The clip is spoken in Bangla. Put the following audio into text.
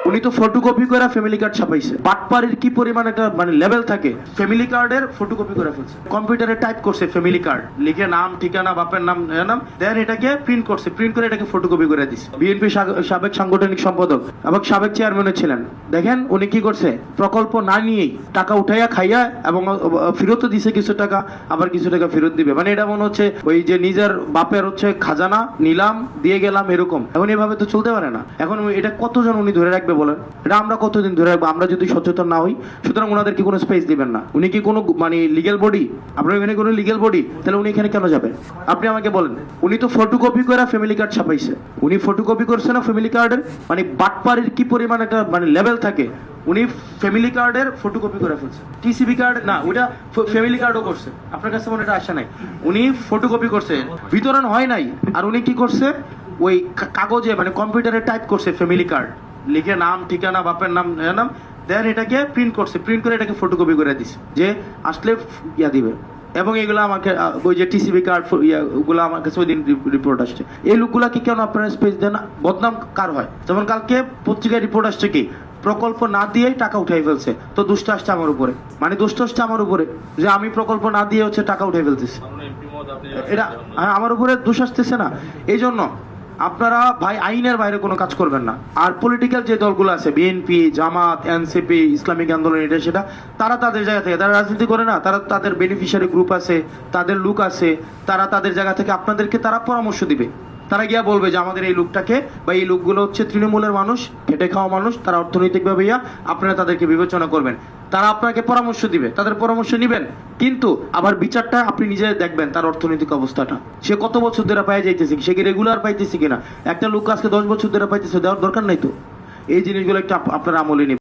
উনি তো ফটোকপি করে ফ্যামিলি কার্ড ছাপাইছে। বাটপাড়ির কি পরিমাণ একটা মানে লেভেল থাকে, ফ্যামিলি কার্ডের ফটোকপি করে ফেলছে, কম্পিউটারে টাইপ করছে ফ্যামিলি কার্ড লিখে নাম ঠিকানা বাপের নাম দেন এটাকে প্রিন্ট করছে, প্রিন্ট করে এটাকে ফটোকপি করে দিচ্ছে। বিএনপি সাবেক সাংগঠনিক সম্পাদক এবং সাবেক চেয়ারম্যানও ছিলেন, দেখেন উনি কি করছে, প্রকল্প না নিয়েই টাকা উঠাইয়া খাইয়া এবং ফেরতও দিছে কিছু টাকা, আবার কিছু টাকা ফেরত দিবে। মানে এটা মনে হচ্ছে ওই যে নিজের বাপের হচ্ছে খাজানা নিলাম দিয়ে গেলাম এরকম। এখন এভাবে তো চলতে পারে না। এখন এটা কতজন উনি ধরে রাখবে বলেন? এটা আমরা কতদিন ধরে রাখবো আমরা যদি সচেতন না হই? সুতরাং ওনাদের কি কোনো স্পেস দিবেন না? উনি কি কোনো মানে লিগ্যাল বডি? আপনার এখানে কোনো লিগ্যাল বডি? তাহলে উনি এখানে কেন যাবেন? আপনি আমাকে বলেন। উনি তো ফটোকপি করে ফ্যামিলি কার্ড ছাপাইছে। উনি ফটোকপি করছে না ফ্যামিলি কার্ডের, মানে বাটপাড়ির কি পরিমাণ একটা মানে লেভেল থাকে, উনি ফ্যামিলি কার্ডের ফটোকপি করে ফেলছে। টিসিবি কার্ড না, ওইটা ফ্যামিলি কার্ডও করছে। আপনার কাছে মনে এটা আসে নাই? উনি ফটোকপি করছে, বিতরণ হয় নাই। আর উনি কি করছে, ওই কাগজে মানে কম্পিউটারে টাইপ করছে ফ্যামিলি কার্ড লিখে নাম ঠিকানা বাপের নাম দেন এটাকে প্রিন্ট করছে, প্রিন্ট করে এটাকে ফটোকপি করে দিছে যে আসলে ইয়া দিবে। এবং এগুলো আমাকে ওই যে টিসিবি কার্ড ওগুলো আমার কাছে ওই দিন রিপোর্ট আসছে। এই লোকগুলা কি কেন আপনারা স্পেস দেন? বদনাম কার হয়? যেমন কালকে পত্রিকায় রিপোর্ট আসছে কি প্রকল্প না দিয়েই টাকা উঠাই ফেলছে, তো দুষ্ট আসছে আমার উপরে, মানে দুষ্ট আসছে আমার উপরে যে আমি প্রকল্প না দিয়ে হচ্ছে টাকা উঠাই ফেলতেছি। এটা আমার উপরে দোষ আসতেছে না? এই জন্য আপনারা ভাই আইনের বাইরে কোনো কাজ করবেন না। আর পলিটিক্যাল যে দলগুলো আছে, বিএনপি, জামাত, এনসিপি, ইসলামিক আন্দোলন, এটা সেটা, তারা তাদের জায়গা থেকে তারা রাজনীতি করে না, তারা তাদের বেনিফিশিয়ারি গ্রুপ আছে, তাদের লোক আছে, তারা তাদের জায়গা থেকে আপনাদেরকে তারা পরামর্শ দিবে। তারা গিয়া বলবে যে আমাদের এই লোকটাকে বা এই লোকগুলো হচ্ছে তৃণমূলের মানুষ, খেটে খাওয়া মানুষ, তারা অর্থনৈতিকভাবে আপনারা তাদেরকে বিবেচনা করবেন। তারা আপনাকে পরামর্শ দিবে, তাদের পরামর্শ নিবেন, কিন্তু আবার বিচারটা আপনি নিজে দেখবেন তার অর্থনৈতিক অবস্থাটা, সে কত বছর ধরে পাই যাইতেছে, সে কি রেগুলার পাইতেছে কিনা। একটা লোক আজকে 10 বছর ধরে পাইতেছে, দেওয়ার দরকার নাই তো। এই জিনিসগুলো একটু আপনারা আমলে নিবেন।